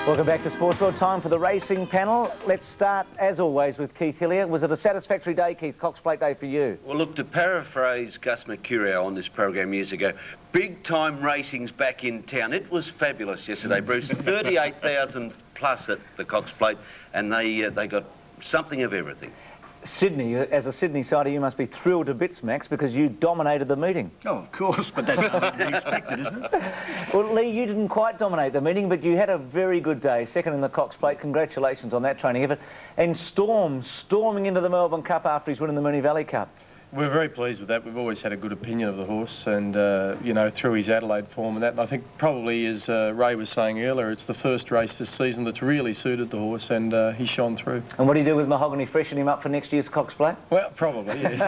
Welcome back to Sportsworld. Time for the racing panel. Let's start, as always, with Keith Hillier. Was it a satisfactory day, Keith? Cox Plate Day for you? Well, look, to paraphrase Gus Mercurio on this program years ago, big-time racing's back in town. It was fabulous yesterday, Bruce. 38,000 plus at the Cox Plate, and they got something of everything. Sydney, as a Sydney sider, you must be thrilled to bits, Max, because you dominated the meeting. Oh, of course, but that's not to be expected, isn't it? Well, Lee, you didn't quite dominate the meeting, but you had a very good day, second in the Cox Plate. Congratulations on that training effort. And storming into the Melbourne Cup after he's winning the Moonee Valley Cup. We're very pleased with that. We've always had a good opinion of the horse, and you know, through his Adelaide form and that. And I think probably, as Ray was saying earlier, it's the first race this season that's really suited the horse, and he shone through. And what do you do with Mahogany? Freshen him up for next year's Cox Plate? Well, probably, yes.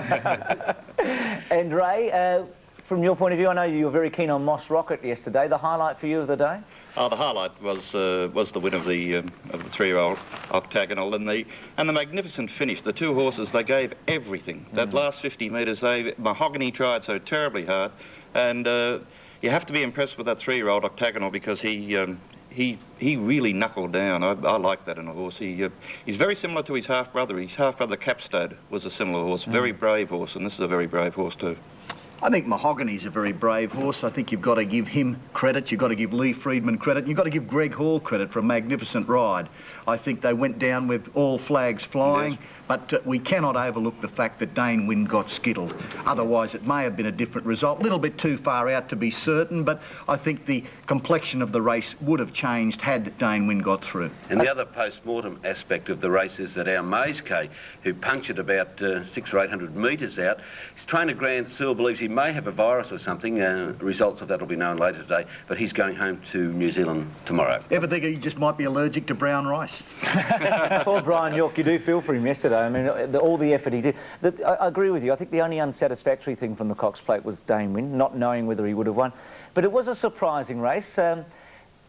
And Ray, from your point of view, I know you were very keen on Moss Rocket yesterday. The highlight for you of the day? The highlight was the win of the 3-year-old Octagonal and the magnificent finish. The two horses, they gave everything. That last 50 metres, Mahogany tried so terribly hard, and you have to be impressed with that 3-year-old Octagonal because he really knuckled down. I like that in a horse. He's very similar to his half-brother. His half-brother Capstone was a similar horse, very brave horse, and this is a very brave horse too. I think Mahogany's a very brave horse. I think you've got to give him credit. You've got to give Lee Freedman credit. You've got to give Greg Hall credit for a magnificent ride. I think they went down with all flags flying, yes. But we cannot overlook the fact that Dane Wynn got skittled. Otherwise, it may have been a different result. A little bit too far out to be certain, but I think the complexion of the race would have changed had Dane Wynn got through. And the other post-mortem aspect of the race is that our Maze K, who punctured about 600 or 800 metres out, his trainer Grant Searle believes he may have a virus or something. Results of that will be known later today, but he's going home to New Zealand tomorrow. Ever think he just might be allergic to brown rice? Poor Brian York, you do feel for him yesterday. I mean, all the effort he did. I agree with you. I think the only unsatisfactory thing from the Cox Plate was Dane Wynn, not knowing whether he would have won. But it was a surprising race.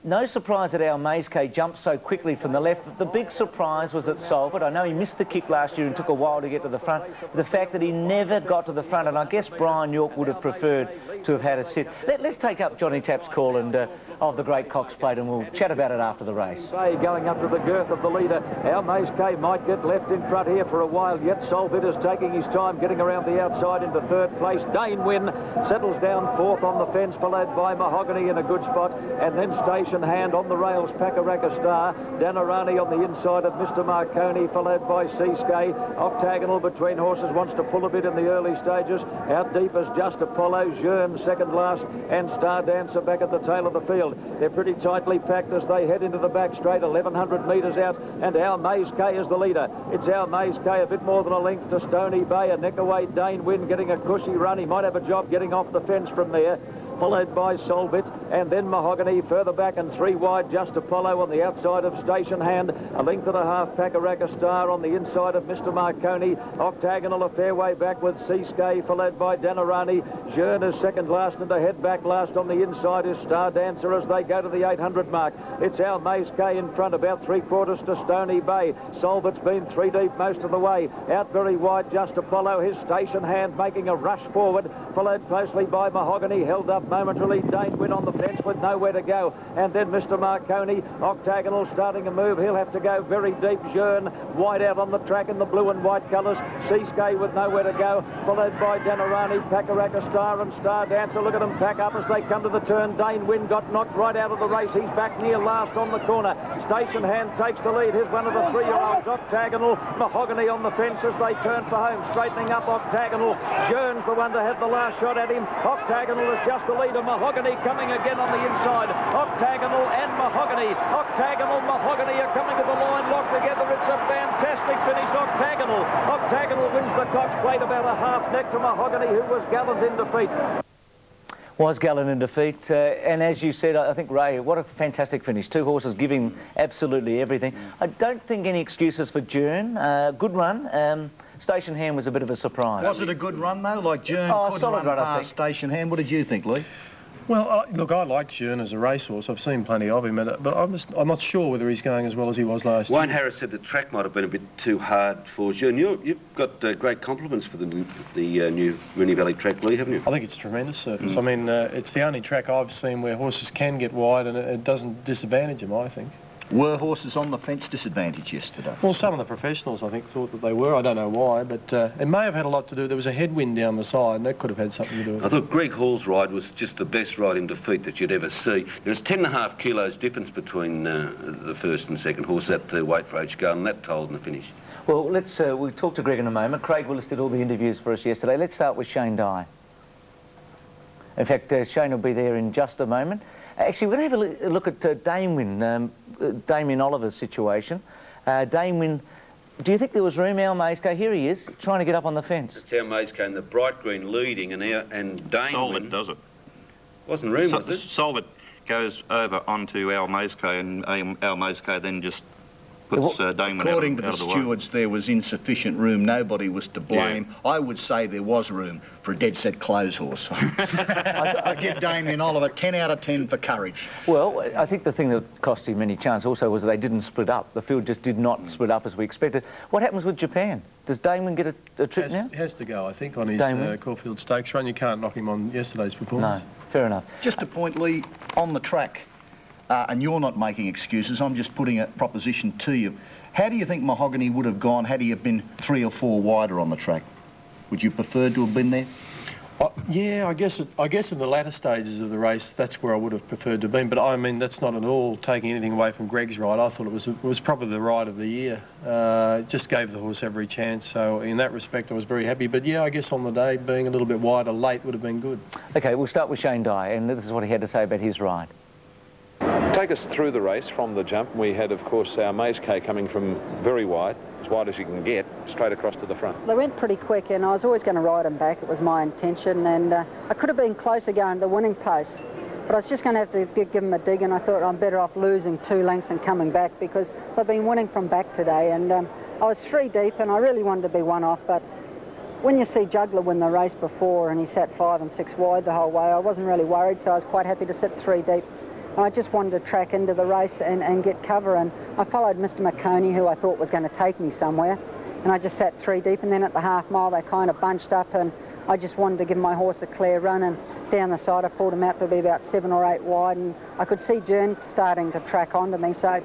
No surprise that our Maze K jumped so quickly from the left. The big surprise was at Solbit. I know he missed the kick last year and took a while to get to the front. The fact that he never got to the front, and I guess Brian York would have preferred to have had a sit. Let's take up Johnny Tapp's call and of the great Cox Plate, and we'll chat about it after the race. Going up to the girth of the leader. Our Maze K might get left in front here for a while yet. Solbit is taking his time, getting around the outside into third place. Dane Wynn settles down fourth on the fence, followed by Mahogany in a good spot, and then Station Hand on the rails, Pakaraka Star, Danarani on the inside of Mr. Marconi, followed by Seascape. Octagonal between horses, wants to pull a bit in the early stages. Out deep is Just Apollo, Jeune second last, and Star Dancer back at the tail of the field. They're pretty tightly packed as they head into the back straight, 1,100 metres out, and our Maze K is the leader. It's our Maze K, a bit more than a length to Stony Bay, a neck away Dane Wynn getting a cushy run. He might have a job getting off the fence from there, followed by Solbit, and then Mahogany further back, and three wide Just Apollo on the outside of Station Hand, a length and a half Pakaraka Star on the inside of Mr. Marconi. Octagonal a fair way back with Seascape, followed by Danarani. Jeune is second last, and a head back last on the inside is Star Dancer as they go to the 800 mark. It's our Maze K in front, about 3/4 to Stony Bay. Solbit's been three deep most of the way. Out very wide Just Apollo, his Station Hand making a rush forward, followed closely by Mahogany, held up momentarily. Dane Wynn on the fence with nowhere to go, and then Mr. Marconi. Octagonal starting a move, he'll have to go very deep. Jeune wide out on the track in the blue and white colours. Seascape with nowhere to go, followed by Danarani, Pakaraka Star and Star Dancer. Look at them pack up as they come to the turn. Dane Wynn got knocked right out of the race. He's back near last on the corner. Station Hand takes the lead. Here's one of the 3-year-olds, Octagonal. Mahogany on the fence as they turn for home, straightening up Octagonal. Jeune's the one to have the last shot at him. Octagonal is just the leader. Mahogany coming again on the inside. Octagonal and Mahogany. Octagonal, Mahogany are coming to the line, locked together. It's a fantastic finish. Octagonal wins the Cox Plate, about a half neck to Mahogany, who was gallant in defeat. Was gallant in defeat, and as you said, I think, Ray, what a fantastic finish. Two horses giving absolutely everything. I don't think any excuses for Jeune. Good run. Station Hand was a bit of a surprise. Was it a good run, though? Like Jeune couldn't solid run run, past Station Hand. What did you think, Lee? Well, look, I like Jeune as a racehorse. I've seen plenty of him, but I'm not sure whether he's going as well as he was last year. Wayne Harris said the track might have been a bit too hard for Jeune. You've got great compliments for the new Moonee Valley track, Lee, haven't you? I think it's a tremendous surface. I mean, it's the only track I've seen where horses can get wide and it doesn't disadvantage them, I think. Were horses on the fence disadvantage yesterday? Well, some of the professionals, I think, thought that they were. I don't know why, but it may have had a lot to do. There was a headwind down the side, and that could have had something to do with it. I thought Greg Hall's ride was just the best ride in defeat that you'd ever see. There was 10.5 kilos difference between the first and second horse at the weight for age go, and that told in the finish. Well, we'll talk to Greg in a moment. Craig Willis did all the interviews for us yesterday. Let's start with Shane Dye. In fact, Shane will be there in just a moment. Actually, we're going to have a look at Damien Oliver's situation. Damien, do you think there was room? Al Maysco, here he is, trying to get up on the fence. It's Al Maysco in the bright green leading, and Damien... Solid does it. Wasn't room, was it? Solid goes over onto Al Maysco, and Al Maysco then just puts Damien According to the out of the stewards, there was insufficient room. Nobody was to blame. Yeah. I would say there was room for a dead-set close horse. I give Damien Oliver 10 out of 10 for courage. Well, I think the thing that cost him any chance also was that they didn't split up. The field just did not split up as we expected. What happens with Japan? Does Damien get a trip now? He has to go, I think, on his Caulfield Stakes run. You can't knock him on yesterday's performance. No, fair enough. Just a point, Lee, on the track. And you're not making excuses, I'm just putting a proposition to you. How do you think Mahogany would have gone had he have been 3 or 4 wider on the track? Would you prefer to have been there? Yeah, I guess in the latter stages of the race, that's where I would have preferred to have been. But I mean, that's not at all taking anything away from Greg's ride. I thought it was probably the ride of the year. Just gave the horse every chance. So in that respect, I was very happy. But yeah, I guess on the day, being a little bit wider late would have been good. OK, we'll start with Shane Dye, and this is what he had to say about his ride. Take us through the race from the jump. We had, of course, our Maysco coming from very wide as you can get, straight across to the front. They went pretty quick, and I was always going to ride them back. It was my intention, and I could have been closer going to the winning post, but I was just going to have to give them a dig, and I thought I'm better off losing 2 lengths and coming back because they've been winning from back today, and I was 3 deep, and I really wanted to be 1 off, but when you see Juggler win the race before and he sat 5 and 6 wide the whole way, I wasn't really worried, so I was quite happy to sit 3 deep. I just wanted to track into the race and get cover, and I followed Mr. McConey, who I thought was going to take me somewhere, and I just sat 3 deep, and then at the half mile they kind of bunched up, and I just wanted to give my horse a clear run, and down the side I pulled him out to be about 7 or 8 wide, and I could see Jern starting to track onto me, so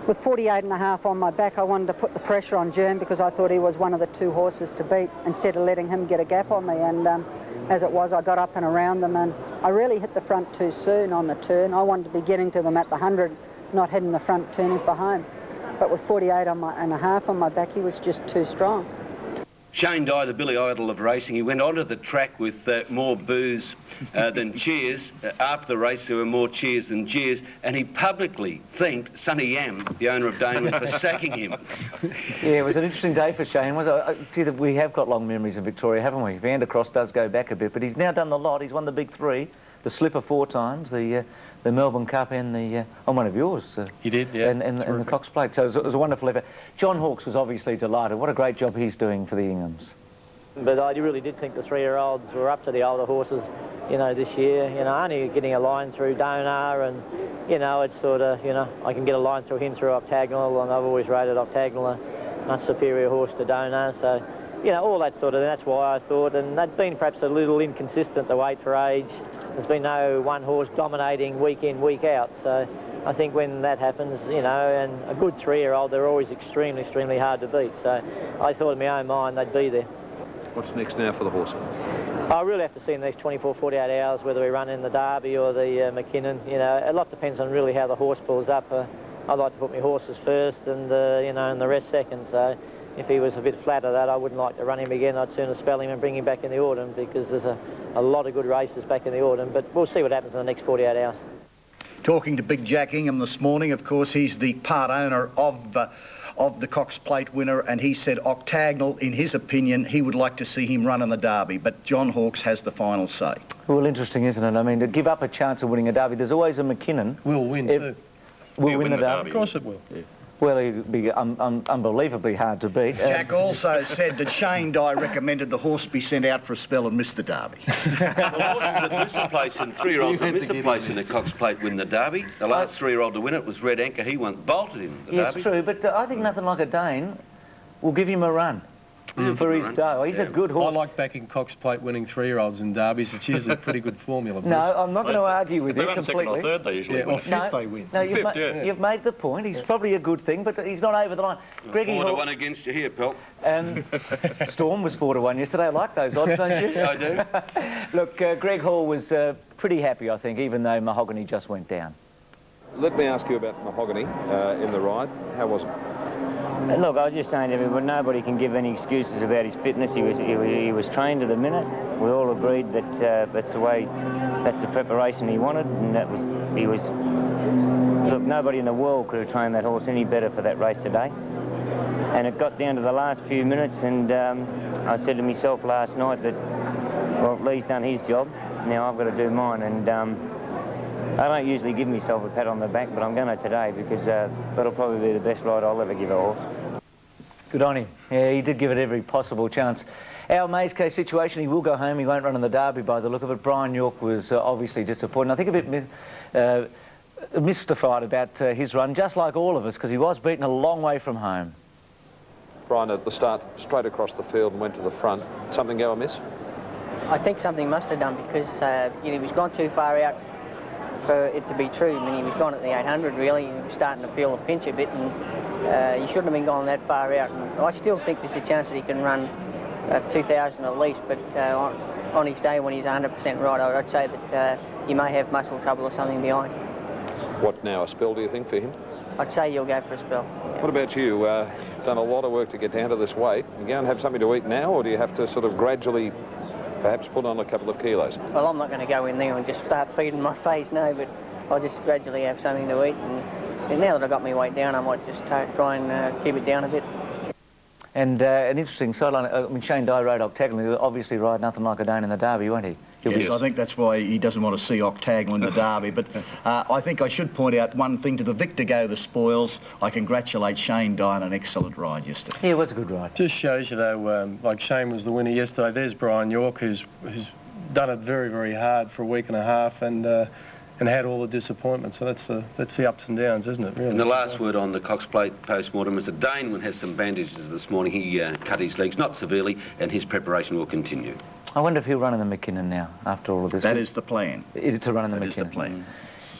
with 48.5 on my back I wanted to put the pressure on Jern because I thought he was one of the 2 horses to beat instead of letting him get a gap on me, and as it was, I got up and around them, and I really hit the front too soon on the turn. I wanted to be getting to them at the 100, not hitting the front turning for home. But with 48.5 on my back, he was just too strong. Shane Dye, the Billy Idol of racing, he went onto the track with more boos than cheers. After the race, there were more cheers than jeers, and he publicly thanked Sonny Yam, the owner of Danewood, for sacking him. Yeah, it was an interesting day for Shane. We have got long memories in Victoria, haven't we? Vandercross does go back a bit, but he's now done the lot. He's won the big 3, the Slipper 4 times, the Melbourne Cup, and the on one of yours. He did, yeah. And the Cox Plate. So it was a wonderful effort. John Hawkes was obviously delighted. What a great job he's doing for the Inghams. But I really did think the 3-year-olds were up to the older horses, you know, this year. You know, only getting a line through Donar, and, you know, it's sort of, you know, I can get a line through him through Octagonal, and I've always rated Octagonal a much superior horse to Donar. So, you know, all that sort of, that's why I thought, and they'd been perhaps a little inconsistent, the weight for age. There's been no one horse dominating week in, week out. So I think when that happens, you know, and a good 3-year-old, they're always extremely, extremely hard to beat. So I thought in my own mind they'd be there. What's next now for the horse? I really have to see in the next 24, 48 hours whether we run in the Derby or the McKinnon. You know, a lot depends on really how the horse pulls up. I'd like to put my horses first and, you know, and the rest second. So if he was a bit flat of that, I wouldn't like to run him again. I'd sooner spell him and bring him back in the autumn because there's a lot of good races back in the autumn. But we'll see what happens in the next 48 hours. Talking to Big Jack Ingham this morning, of course, he's the part owner of the Cox Plate winner, and he said Octagonal, in his opinion, he would like to see him run in the Derby, but John Hawkes has the final say. Well, interesting, isn't it? I mean, to give up a chance of winning a Derby, there's always a McKinnon. Will win too. Will win the Derby. Of course it will. Yeah. Well, he'd be unbelievably hard to beat. Jack also said that Shane Dye recommended the horse be sent out for a spell and miss the Derby. Well, horses that miss a place and 3-year-olds that miss a place in the Cox Plate win the Derby. The last 3-year-old to win it was Red Anchor. He bolted in the Derby. Yes, true, but I think nothing like a Dane will give him a run. for his day. Oh, he's a good I horse. like backing Cox Plate winning 3-year-olds in derbies. It's usually a pretty good formula. No, I'm not going to argue with They you run second completely. or third, they usually win. Or fifth they win. No, you've, Fifth, yeah. you've made the point. He's probably a good thing, but he's not over the line. Greggy 4-1 against you here, Pelt. Storm was 4-1 yesterday. I like those odds, don't you? I do. Look, Greg Hall was pretty happy, I think, even though Mahogany just went down. Let me ask you about Mahogany in the ride. How was it? Look, I was just saying to everyone, nobody can give any excuses about his fitness. He was trained to the minute. We all agreed that that's the preparation he wanted, and look, nobody in the world could have trained that horse any better for that race today. And it got down to the last few minutes, and I said to myself last night that, well, Lee's done his job, now I've got to do mine, and I don't usually give myself a pat on the back, but I'm going to today because that'll probably be the best ride I'll ever give a horse. Good on him. Yeah, he did give it every possible chance. Our Maze Case situation, he will go home. He won't run in the Derby by the look of it. Brian York was obviously disappointed. I think a bit mystified about his run, just like all of us, because he was beaten a long way from home. Brian, at the start, straight across the field and went to the front. Something go amiss? I think something must have done because he was gone too far out for it to be true. I mean, he was gone at the 800 really, and he was starting to feel the pinch a bit, and he shouldn't have been going that far out. And I still think there's a chance that he can run 2,000 at least, but on his day when he's 100% right, I'd say that he may have muscle trouble or something behind. What now, a spell, do you think, for him? I'd say you'll go for a spell. Yeah. What about you? You've done a lot of work to get down to this weight. You go and have something to eat now, or do you have to sort of gradually perhaps put on a couple of kilos? Well, I'm not going to go in there and just start feeding my face, no, but I'll just gradually have something to eat. And now that I've got my weight down, I might just try and keep it down a bit. And an interesting sideline, I mean, Shane Dye rode octagonal. He'll obviously ride nothing like a Dane in the Derby, won't he? Yes, I think that's why he doesn't want to see octagonal in the Derby. But I think I should point out one thing. To the victor go the spoils. I congratulate Shane Dye on an excellent ride yesterday. Yeah, it was a good ride. Just shows you, though, like Shane was the winner yesterday. There's Brian York, who's done it very, very hard for a week and a half and had all the disappointment. So that's the ups and downs, isn't it? Really? And the last word on the Cox Plate post-mortem is that Dane has some bandages this morning. He cut his legs, not severely, and his preparation will continue. I wonder if he'll run in the McKinnon now, after all of this. That is the plan. Is it to run in the McKinnon? That is the plan.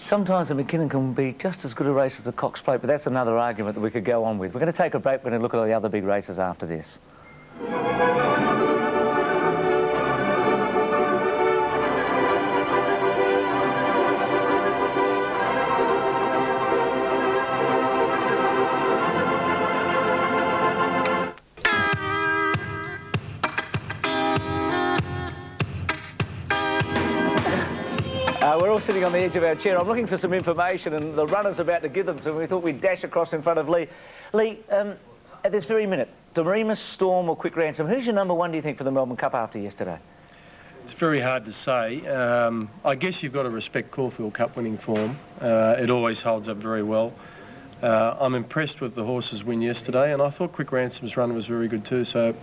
Sometimes the McKinnon can be just as good a race as the Cox Plate, but that's another argument that we could go on with. We're going to take a break. We're going to look at the other big races after this. We're all sitting on the edge of our chair. I'm looking for some information, and the runner's about to give them, so we thought we'd dash across in front of Lee. Lee, at this very minute, Doremus, Storm or Quick Ransom, who's your number one, do you think, for the Melbourne Cup after yesterday? It's very hard to say. I guess you've got to respect Caulfield Cup winning form. It always holds up very well. I'm impressed with the horse's win yesterday, and I thought Quick Ransom's run was very good too, so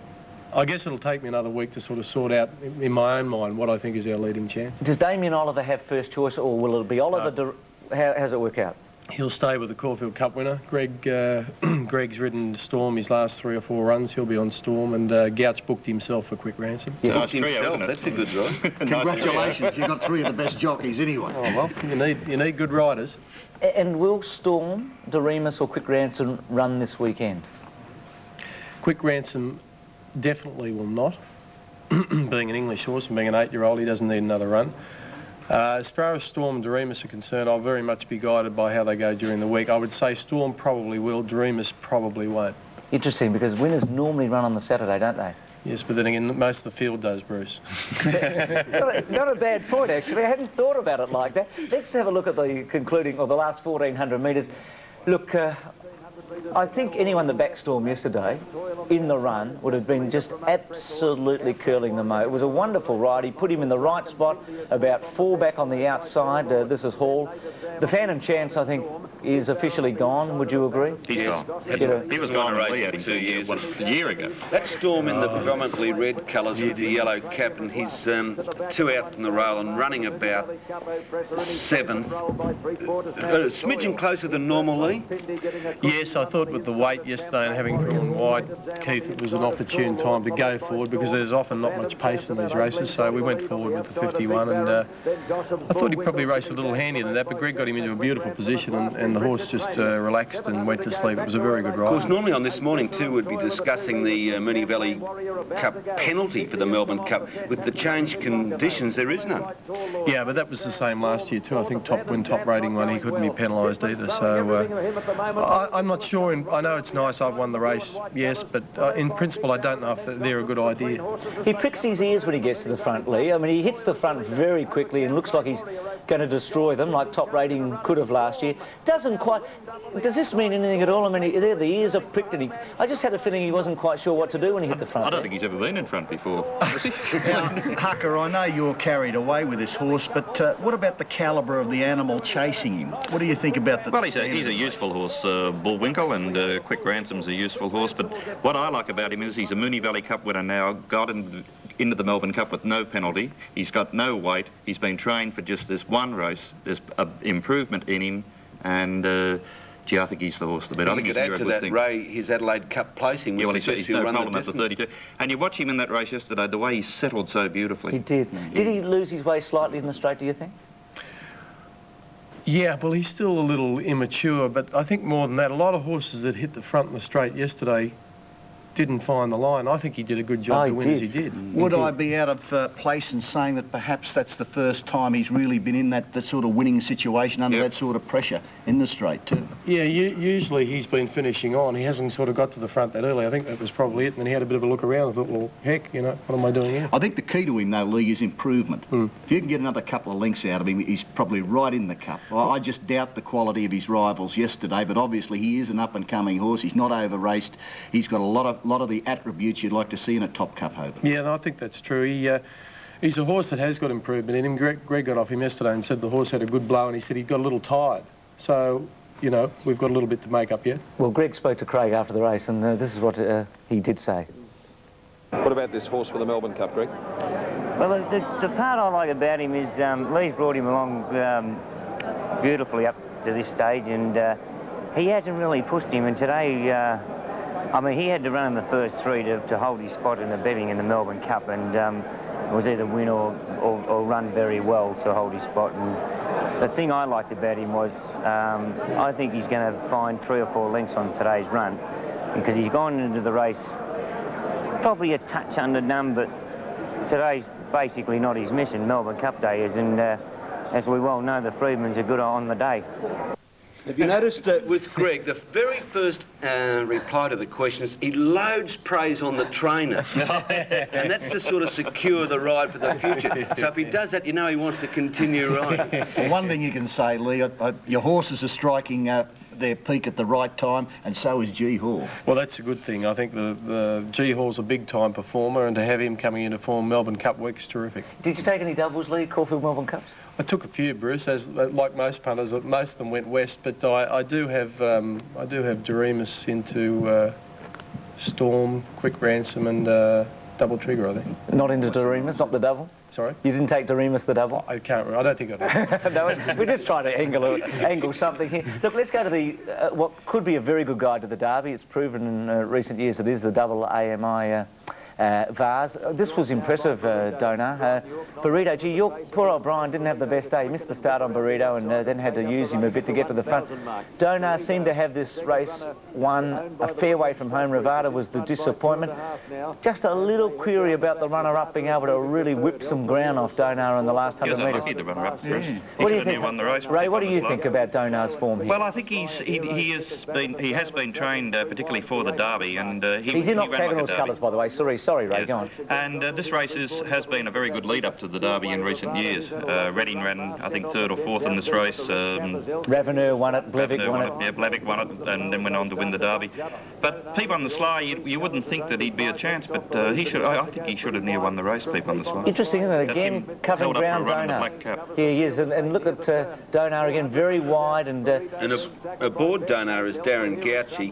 I guess it'll take me another week to sort of sort out in my own mind what I think is our leading chance. Does Damien Oliver have first choice, or will it be Oliver? How does it work out? He'll stay with the Caulfield Cup winner. Greg's ridden Storm his last 3 or 4 runs. He'll be on Storm, and Gouch booked himself for Quick Ransom. Yeah, nice trio, isn't it? That's a good ride. Congratulations, you've got 3 of the best jockeys anyway. Oh, well, you need good riders. And will Storm, Doremus or Quick Ransom run this weekend? Quick Ransom definitely will not. Being an English horse and being an 8-year-old, he doesn't need another run. As far as Storm and Doremus are concerned, I'll very much be guided by how they go during the week. I would say Storm probably will, Doremus probably won't. Interesting, because winners normally run on the Saturday, don't they? Yes, but then again, most of the field does, Bruce. Not a bad point, actually. I hadn't thought about it like that. Let's have a look at the concluding, or the last 1,400 metres. Look, I think anyone that backed Storm yesterday in the run would have been just absolutely curling the moat. It was a wonderful ride. He put him in the right spot, about 4 back on the outside. This is Hall. The Phantom Chance, I think, is officially gone. Would you agree? He's gone. He was gone for 2 years, a year ago. That Storm in the predominantly red colours with the yellow cap, and he's 2 out from the rail and running about 7th. A smidgen closer than normal, Lee? Yes, I thought with the weight yesterday and having drawn wide, Keith, it was an opportune time to go forward because there's often not much pace in these races. So we went forward with the 51, and I thought he'd probably race a little handier than that, but Greg got him into a beautiful position, and the horse just relaxed and went to sleep. It was a very good ride. Of course, normally on this morning too, we'd be discussing the Moonee Valley Cup penalty for the Melbourne Cup. With the changed conditions, there is none. Yeah, but that was the same last year too. I think top rating one, he couldn't be penalised either. So I'm not sure. And I know it's nice I've won the race, yes, but in principle I don't know if they're a good idea. He pricks his ears when he gets to the front, Lee. I mean, he hits the front very quickly and looks like he's going to destroy them, like top rating could have last year. Doesn't quite. Does this mean anything at all? I mean, the ears are pricked, and I just had a feeling he wasn't quite sure what to do when he hit the front. I don't think he's ever been in front before. Now, Hucker, I know you're carried away with this horse, but what about the calibre of the animal chasing him? What do you think about the... Well, he's a useful horse, Bullwinkle, and Quick Ransom's a useful horse, but what I like about him is he's a Moonee Valley Cup winner now, got into the Melbourne Cup with no penalty. He's got no weight. He's been trained for just this one race. There's an improvement in him, and... gee, I think he's the horse to beat. I think you could add to that, Ray, his Adelaide Cup placing. Yeah, well, he's no problem at the 32. And you watch him in that race yesterday, the way he settled so beautifully. He did. Did he lose his way slightly in the straight, do you think? Yeah, well, he's still a little immature, but I think more than that, a lot of horses that hit the front in the straight yesterday didn't find the line. I think he did a good job to win as he did. Would I be out of place in saying that perhaps that's the first time he's really been in that sort of winning situation under that sort of pressure in the straight too? Yeah, usually he's been finishing on. He hasn't sort of got to the front that early. I think that was probably it. And then he had a bit of a look around and thought, well, heck, you know, what am I doing here? I think the key to him, though, Lee, is improvement. If you can get another couple of lengths out of him, he's probably right in the cup. I just doubt the quality of his rivals yesterday, but obviously he is an up-and-coming horse. He's not over-raced. He's got a lot of the attributes you'd like to see in a top cup over. Yeah, no, I think that's true. He's a horse that has got improvement in him. Greg got off him yesterday and said the horse had a good blow, and he said he got a little tired. So, you know, we've got a little bit to make up yet. Well, Greg spoke to Craig after the race, and this is what he did say. What about this horse for the Melbourne Cup, Greg? Well, the part I like about him is Lee's brought him along beautifully up to this stage, and he hasn't really pushed him. And today, I mean, he had to run in the first three to hold his spot in the betting in the Melbourne Cup, and it was either win or run very well to hold his spot. And the thing I liked about him was I think he's going to find 3 or 4 lengths on today's run, because he's gone into the race probably a touch underdone, but today's basically not his mission. Melbourne Cup day is, and as we well know, the Freedmans are good on the day. Have you noticed that with Greg, the very first reply to the question is he loads praise on the trainer. And that's to sort of secure the ride for the future. So if he does that, you know he wants to continue riding. Well, one thing you can say, Lee, your horses are striking their peak at the right time, and so is G Hall. Well, that's a good thing. I think the G Hall's a big-time performer, and to have him coming into form Melbourne Cup week's terrific. Did you take any doubles, Lee, Caulfield Melbourne Cups? I took a few, Bruce, as like most punters. Most of them went west, but I do have Doremus into Storm, Quick Ransom, and Double Trigger, I think. Not into Doremus, not the double? Sorry? You didn't take Doremus the double? I can't remember. I don't think I did. No, we're just trying to angle something here. Look, let's go to the what could be a very good guide to the Derby. It's proven in recent years it is the double AMI Vase. This was impressive, Donar. Burrito, gee, your poor old Brian didn't have the best day. He missed the start on Burrito and then had to use him a bit to get to the front. Donar seemed to have this race won a fair way from home. Rivada was the disappointment. Just a little query about the runner-up being able to really whip some ground off Donar in the last 100 metres. Lucky the runner-up. What do you think? Won the race. Ray, what do you think about Donar's form here? Well, I think he has been trained particularly for the Derby, and he's in Octagonal's colours, by the way. Sorry, Ray, go on. And this race has been a very good lead-up to the Derby in recent years. Reading ran, I think, 3rd or 4th in this race. Revenue won it, Blevik won it. Yeah, Blevik won it, and then went on to win the Derby. But Peep on the Sly, you wouldn't think that he'd be a chance, but I think he should have near won the race, Peep on the Sly. Interesting, isn't it? Again, covering ground, Donar. Yeah, he is, and look at Donar again, very wide and aboard Donar is Darren Gauci.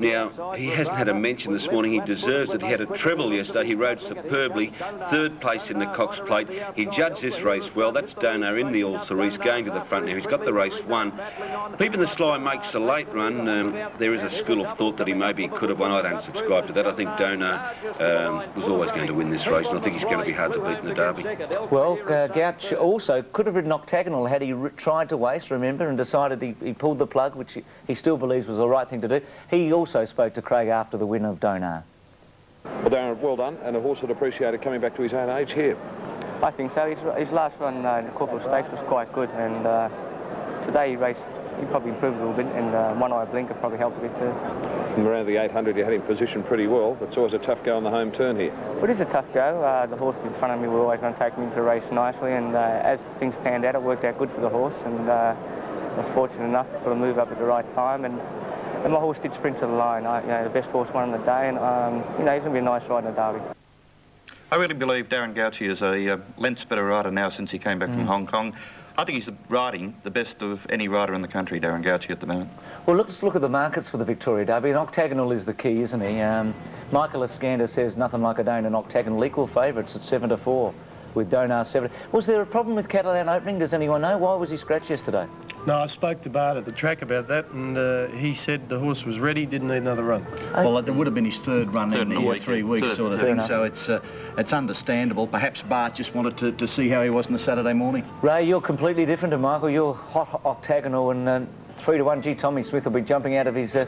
Now, he hasn't had a mention this morning. He deserves it. He had a treble yesterday. He rode superbly, third place in the Cox Plate. He judged this race well. That's Donar in the All-Cerise going to the front now. He's got the race won. Peeping the Sly makes a late run. There is a school of thought that he maybe could have won. I don't subscribe to that. I think Donar was always going to win this race, and I think he's going to be hard to beat in the Derby. Well, Gouch also could have ridden octagonal had he tried to waste, remember, and decided he pulled the plug, which he still believes was the right thing to do. He also spoke to Craig after the win of Donar. Well, Darren, well done, and a horse that appreciated coming back to his own age here. I think so. His last run in the Corporal Stakes was quite good, and today he probably improved a little bit, and one eye blinker probably helped a bit too. From around the 800, you had him positioned pretty well, but it's always a tough go on the home turn here. Well, it is a tough go. The horse in front of me were always going to take me into the race nicely, and as things panned out, it worked out good for the horse, and I was fortunate enough to sort of move up at the right time, and my horse did sprint to the line. The best horse won on the day, and he's going to be a nice ride in the Derby. I really believe Darren Gouchy is a lengths better rider now since he came back from Hong Kong. I think he's riding the best of any rider in the country, Darren Gouchy, at the moment. Well, let's look at the markets for the Victoria Derby. An octagonal is the key, isn't he? Michael Iskander says nothing like a day in an octagonal. Equal favourites at 7-4 with Donar 7. Was there a problem with Catalan opening? Does anyone know? Why was he scratched yesterday? No, I spoke to Bart at the track about that, and he said the horse was ready, didn't need another run. Well, it would have been his third run in the 3 weeks sort of thing, so it's understandable. Perhaps Bart just wanted to see how he was on the Saturday morning. Ray, you're completely different to Michael. You're hot octagonal, and 3-1. Gee, Tommy Smith will be jumping out of his his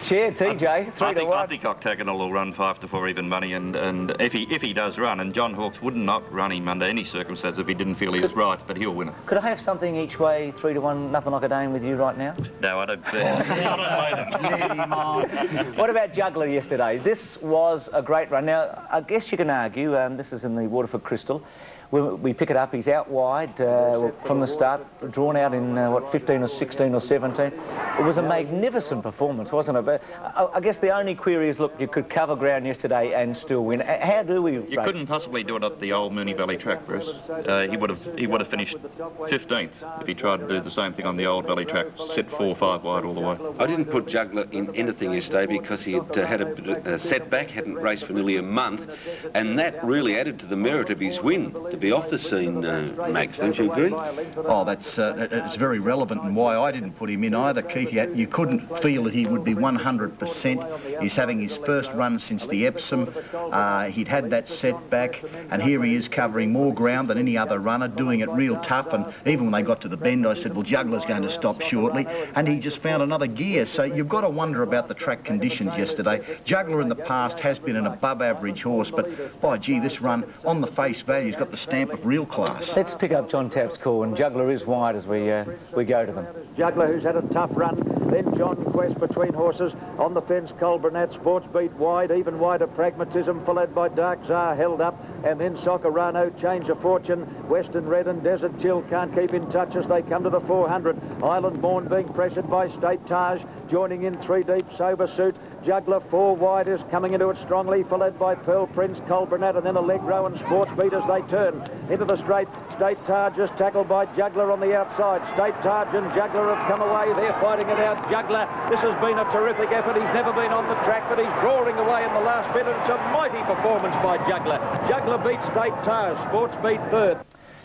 chair. TJ, 3-1. I think octagonal will run 5-4 even money, and if he does run, and John Hawkes would not run him under any circumstance if he didn't feel he was right, but he'll win it. Could I have something each way, 3-1, nothing like a Dane with you right now? No, I don't. What about Juggler yesterday? This was a great run. Now, I guess you can argue, this is in the Waterford Crystal. We pick it up, he's out wide from the start, drawn out in, 15 or 16 or 17. It was a magnificent performance, wasn't it? But I guess the only query is, look, you could cover ground yesterday and still win. How do we... You couldn't possibly do it at the old Moonee Valley track, Bruce. He would have finished 15th if he tried to do the same thing on the old Valley track, sit 4-5 wide all the way. I didn't put Juggler in anything yesterday because he had a setback, hadn't raced for nearly a month, and that really added to the merit of his win. To be off the scene, Max, don't you agree? Oh, it's very relevant, and why I didn't put him in either, Keith. You couldn't feel that he would be 100%. He's having his first run since the Epsom. He'd had that setback, and here he is covering more ground than any other runner, doing it real tough. And even when they got to the bend, I said, well, Juggler's going to stop shortly, and he just found another gear. So you've got to wonder about the track conditions yesterday. Juggler in the past has been an above-average horse, but by gee, this run on the face value has got the stamp of real class. Let's pick up John Tapp's call, and Juggler is wide as we go to them. Juggler, who's had a tough run, then John Quest between horses. On the fence, Colburnett, Sports Beat wide, even wider Pragmatism, followed by Dark Czar, held up, and then Socorano, Change of Fortune, Western Red and Desert Chill can't keep in touch as they come to the 400. Island Morn being pressured by State Taj, joining in 3 deep, Sober Suit. Juggler 4 wide is coming into it strongly, followed by Pearl Prince, Colburnett, and then Allegro and Sports Beat as they turn into the straight. State Taj is tackled by Juggler on the outside. State Taj and Juggler have come away. They're fighting it out. Juggler, this has been a terrific effort. He's never been on the track, but he's drawing away in the last bit, and it's a mighty performance by Juggler. Juggler beats State Taj. Sports Beat third.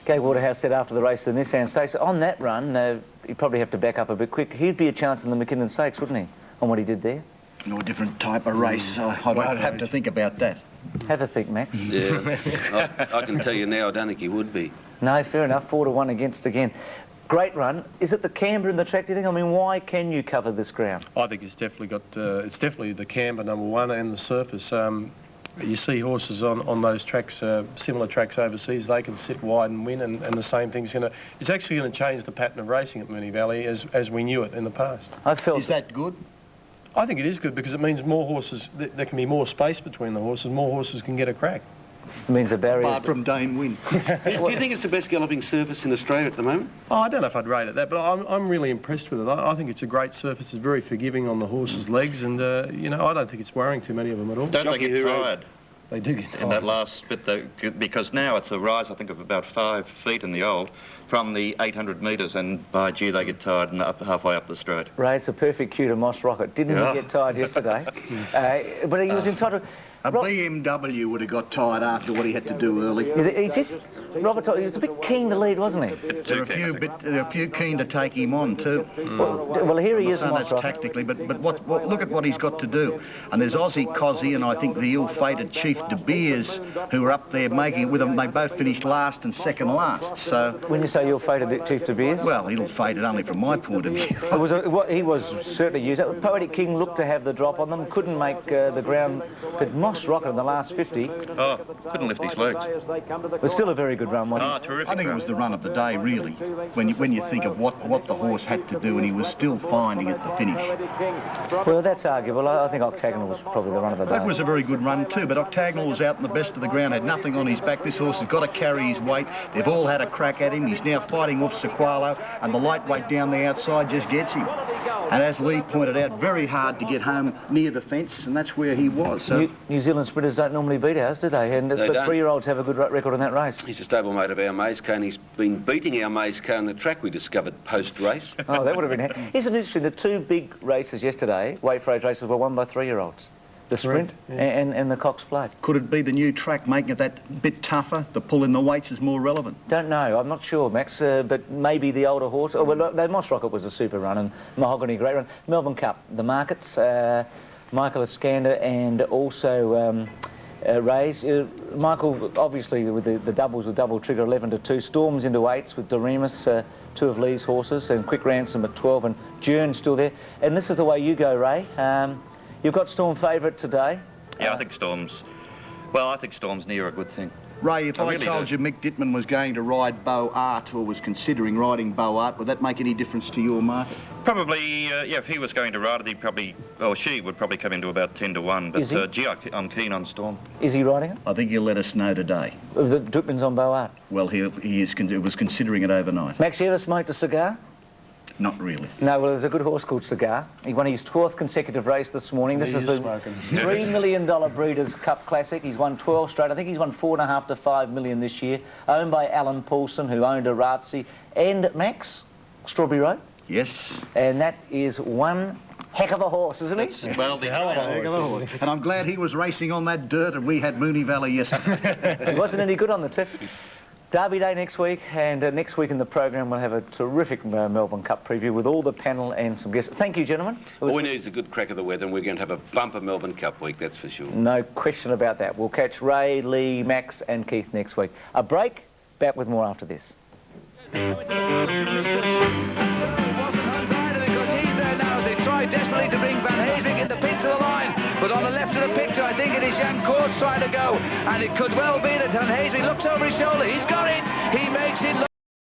Gay Waterhouse said after the race, the Nissan Stakes, on that run, he'd probably have to back up a bit quick. He'd be a chance in the McKinnon Stakes, wouldn't he, on what he did there? No, different type of race, so I'd have to think about that. Have a think, Max. Yeah, I can tell you now, I don't think he would be. No, fair enough, 4-1 against again. Great run. Is it the camber in the track, do you think? I mean, why can you cover this ground? I think it's definitely got, it's definitely the camber, number one, and the surface. You see horses on those tracks, similar tracks overseas, they can sit wide and win, and the same thing's it's actually going to change the pattern of racing at Moonee Valley as we knew it in the past. Is that good? I think it is good because it means more horses, there can be more space between the horses, more horses can get a crack. It means the barriers... Apart from Dane Wynn. Do you think it's the best galloping surface in Australia at the moment? Oh, I don't know if I'd rate it that, but I'm really impressed with it. I think it's a great surface. It's very forgiving on the horses' legs, and, I don't think it's worrying too many of them at all. Don't they get tired? They do get tired. In that last bit, because now it's a rise, I think, of about 5 feet in the old, from the 800 metres, and by gee, they get tired and halfway up the straight. Ray, it's a perfect cue to Moss Rocket. Didn't he get tired yesterday? But he was entitled... A BMW would have got tired after what he had to do early. He did. Robert, he was a bit keen to lead, wasn't he? There are a few keen to take him on too. Well, here he is. That's tactically, but look at what he's got to do. And there's Aussie Cozzy and I think the ill-fated Chief De Beers who are up there making it with him. They both finished last and second last. So when you say ill-fated Chief De Beers, well, ill-fated only from my point of view. He was certainly used. Poetic King looked to have the drop on them. Couldn't make the ground. But Moss Rocket in the last 50. Oh, couldn't lift his legs. But still a very good run, wasn't it? Oh, terrific. I think it was the run of the day, really, when you think of what the horse had to do, and he was still finding at the finish. Well, that's arguable. I think Octagonal was probably the run of the day. That was a very good run too, but Octagonal was out in the best of the ground, had nothing on his back. This horse has got to carry his weight. They've all had a crack at him. He's now fighting off Sequalo, and the lightweight down the outside just gets him. And as Lee pointed out, very hard to get home near the fence, and that's where he was. So New Zealand sprinters don't normally beat ours, do they? And They but don't. 3-year-olds have a good record in that race. He's a stablemate of our Mazeco, and he's been beating our Mazeco on the track we discovered post-race. Oh, that would have been... Isn't it interesting? The two big races yesterday, weight for age races, were won by 3-year-olds. The sprint and the Cox Plate. could it be the new track making it that bit tougher? The pull in the weights is more relevant. Don't know. I'm not sure, Max. But maybe the older horse. Oh, well, the Moss Rocket was a super run, and Mahogany, great run. Melbourne Cup, the markets, Michael Iskander and also Rays. Michael, obviously, with the doubles with double trigger 11-2, Storms into 8s with Doremus, two of Lee's horses, and Quick Ransom at 12, and Jern still there. And this is the way you go, Ray. You've got Storm favourite today. Yeah, I think Storm's near a good thing. Ray, if I really told you Mick Dittman was going to ride Beau Art, or was considering riding Beau Art, would that make any difference to your market? Probably, yeah, if he was going to ride it, he'd probably, or she would probably come into about 10-1. But gee, I'm keen on Storm. Is he riding it? I think he'll let us know today. The Dittman's on Beau Art. Well, he was considering it overnight. Max, you ever smoked a cigar? Not really. No, well, there's a good horse called Cigar. He won his 12th consecutive race this morning. This is the $3 million Breeders' Cup Classic. He's won 12 straight. I think he's won $4.5 to $5 million this year. Owned by Alan Paulson, who owned a Razzi. And Max, Strawberry Road. Yes. And that is one heck of a horse, isn't he? Well, the hell of a horse. And I'm glad he was racing on that dirt and we had Moonee Valley yesterday. He wasn't any good on the tip. Derby Day next week, and next week in the program we'll have a terrific Melbourne Cup preview with all the panel and some guests. Thank you, gentlemen. All we need is a good crack of the weather, and we're going to have a bumper Melbourne Cup week, that's for sure. No question about that. We'll catch Ray, Lee, Max and Keith next week. A break, back with more after this. Desperately to bring Van Heeswijk in the pit to the line, but on the left of the picture I think it is Jan Koorts trying to go, and it could well be that Van Heeswijk looks over his shoulder. He's got it, he makes it look